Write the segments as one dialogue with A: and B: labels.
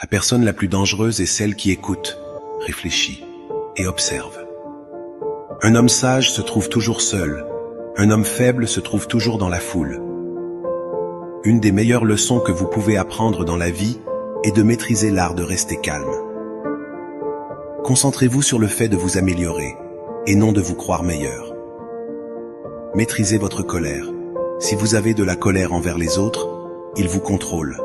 A: La personne la plus dangereuse est celle qui écoute, réfléchit et observe. Un homme sage se trouve toujours seul. Un homme faible se trouve toujours dans la foule. Une des meilleures leçons que vous pouvez apprendre dans la vie est de maîtriser l'art de rester calme. Concentrez-vous sur le fait de vous améliorer et non de vous croire meilleur. Maîtrisez votre colère. Si vous avez de la colère envers les autres, ils vous contrôlent.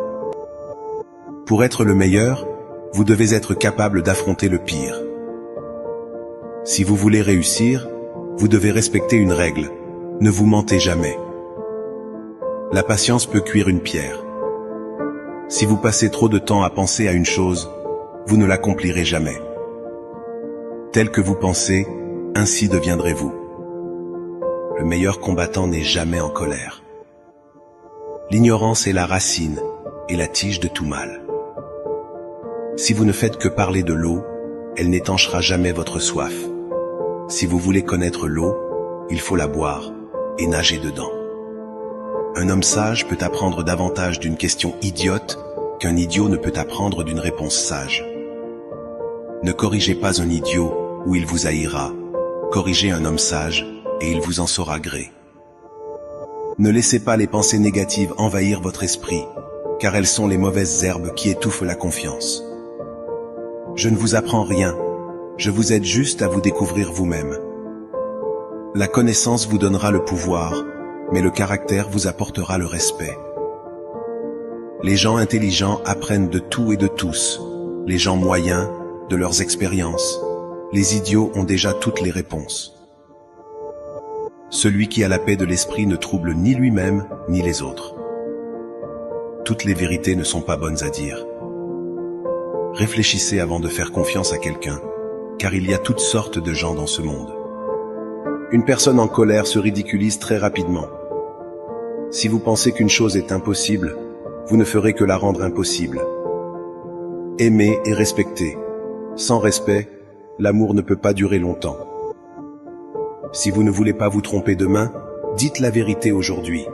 A: Pour être le meilleur, vous devez être capable d'affronter le pire. Si vous voulez réussir, vous devez respecter une règle. Ne vous mentez jamais. La patience peut cuire une pierre. Si vous passez trop de temps à penser à une chose, vous ne l'accomplirez jamais. Tel que vous pensez, ainsi deviendrez-vous. Le meilleur combattant n'est jamais en colère. L'ignorance est la racine et la tige de tout mal. Si vous ne faites que parler de l'eau, elle n'étanchera jamais votre soif. Si vous voulez connaître l'eau, il faut la boire et nager dedans. Un homme sage peut apprendre davantage d'une question idiote qu'un idiot ne peut apprendre d'une réponse sage. Ne corrigez pas un idiot ou il vous haïra. Corrigez un homme sage et il vous en saura gré. Ne laissez pas les pensées négatives envahir votre esprit, car elles sont les mauvaises herbes qui étouffent la confiance. Je ne vous apprends rien, je vous aide juste à vous découvrir vous-même. La connaissance vous donnera le pouvoir, mais le caractère vous apportera le respect. Les gens intelligents apprennent de tout et de tous, les gens moyens, de leurs expériences. Les idiots ont déjà toutes les réponses. Celui qui a la paix de l'esprit ne trouble ni lui-même, ni les autres. Toutes les vérités ne sont pas bonnes à dire. Réfléchissez avant de faire confiance à quelqu'un, car il y a toutes sortes de gens dans ce monde. Une personne en colère se ridiculise très rapidement. Si vous pensez qu'une chose est impossible, vous ne ferez que la rendre impossible. Aimez et respectez. Sans respect, l'amour ne peut pas durer longtemps. Si vous ne voulez pas vous tromper demain, dites la vérité aujourd'hui.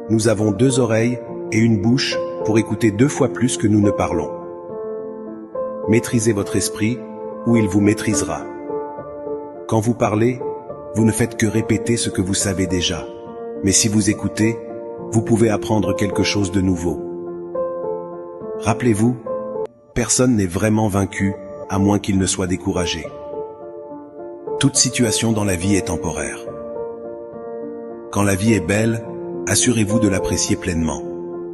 A: Nous avons 2 oreilles et une bouche pour écouter 2 fois plus que nous ne parlons. Maîtrisez votre esprit ou il vous maîtrisera. Quand vous parlez, vous ne faites que répéter ce que vous savez déjà. Mais si vous écoutez, vous pouvez apprendre quelque chose de nouveau. Rappelez-vous, personne n'est vraiment vaincu à moins qu'il ne soit découragé. Toute situation dans la vie est temporaire. Quand la vie est belle, assurez-vous de l'apprécier pleinement.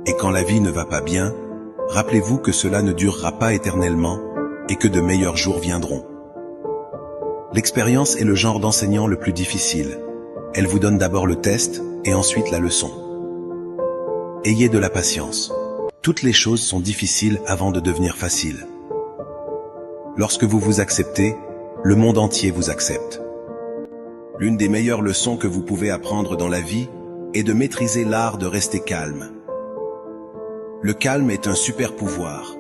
A: Et quand la vie ne va pas bien, rappelez-vous que cela ne durera pas éternellement et que de meilleurs jours viendront. L'expérience est le genre d'enseignant le plus difficile. Elle vous donne d'abord le test et ensuite la leçon. Ayez de la patience. Toutes les choses sont difficiles avant de devenir faciles. Lorsque vous vous acceptez, le monde entier vous accepte. L'une des meilleures leçons que vous pouvez apprendre dans la vie est de maîtriser l'art de rester calme. Le calme est un super pouvoir.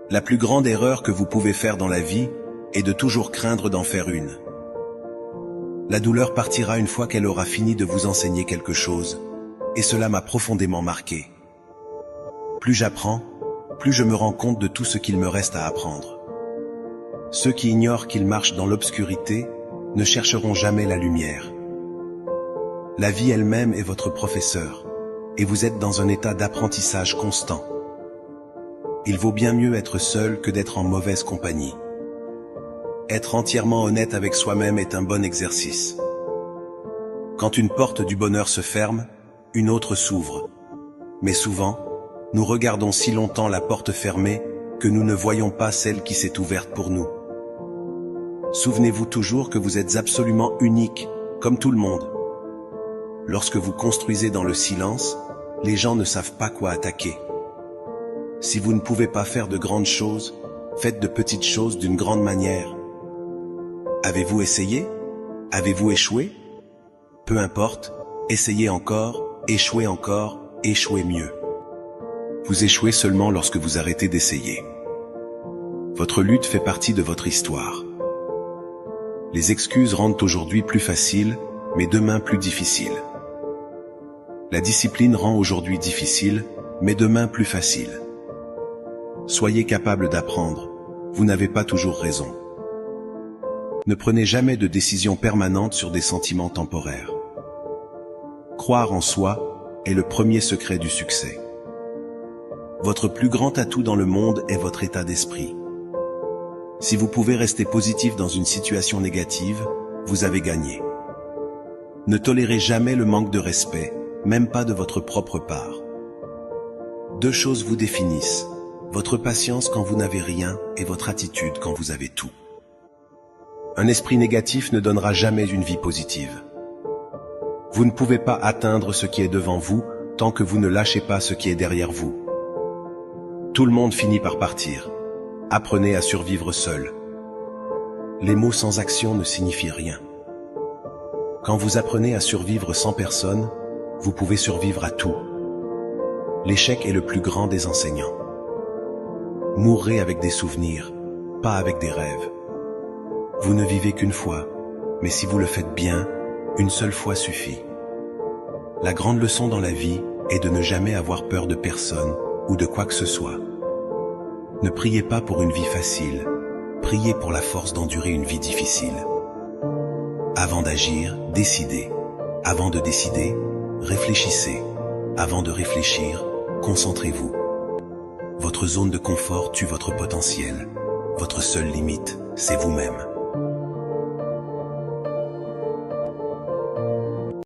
A: La plus grande erreur que vous pouvez faire dans la vie est de toujours craindre d'en faire une. La douleur partira une fois qu'elle aura fini de vous enseigner quelque chose, et cela m'a profondément marqué. Plus j'apprends, plus je me rends compte de tout ce qu'il me reste à apprendre. Ceux qui ignorent qu'ils marchent dans l'obscurité ne chercheront jamais la lumière. La vie elle-même est votre professeur, et vous êtes dans un état d'apprentissage constant. Il vaut bien mieux être seul que d'être en mauvaise compagnie. Être entièrement honnête avec soi-même est un bon exercice. Quand une porte du bonheur se ferme, une autre s'ouvre. Mais souvent, nous regardons si longtemps la porte fermée que nous ne voyons pas celle qui s'est ouverte pour nous. Souvenez-vous toujours que vous êtes absolument unique, comme tout le monde. Lorsque vous construisez dans le silence, les gens ne savent pas quoi attaquer. Si vous ne pouvez pas faire de grandes choses, faites de petites choses d'une grande manière. Avez-vous essayé? Avez-vous échoué? Peu importe, essayez encore, échouez encore, échouez mieux. Vous échouez seulement lorsque vous arrêtez d'essayer. Votre lutte fait partie de votre histoire. Les excuses rendent aujourd'hui plus facile, mais demain plus difficile. La discipline rend aujourd'hui difficile, mais demain plus facile. Soyez capable d'apprendre, vous n'avez pas toujours raison. Ne prenez jamais de décisions permanentes sur des sentiments temporaires. Croire en soi est le premier secret du succès. Votre plus grand atout dans le monde est votre état d'esprit. Si vous pouvez rester positif dans une situation négative, vous avez gagné. Ne tolérez jamais le manque de respect, même pas de votre propre part. Deux choses vous définissent, votre patience quand vous n'avez rien et votre attitude quand vous avez tout. Un esprit négatif ne donnera jamais une vie positive. Vous ne pouvez pas atteindre ce qui est devant vous tant que vous ne lâchez pas ce qui est derrière vous. Tout le monde finit par partir. Apprenez à survivre seul. Les mots sans action ne signifient rien. Quand vous apprenez à survivre sans personne, vous pouvez survivre à tout. L'échec est le plus grand des enseignants. Mourrez avec des souvenirs, pas avec des rêves. Vous ne vivez qu'une fois, mais si vous le faites bien, une seule fois suffit. La grande leçon dans la vie est de ne jamais avoir peur de personne ou de quoi que ce soit. Ne priez pas pour une vie facile, priez pour la force d'endurer une vie difficile. Avant d'agir, décidez. Avant de décider, réfléchissez. Avant de réfléchir, concentrez-vous. Votre zone de confort tue votre potentiel. Votre seule limite, c'est vous-même.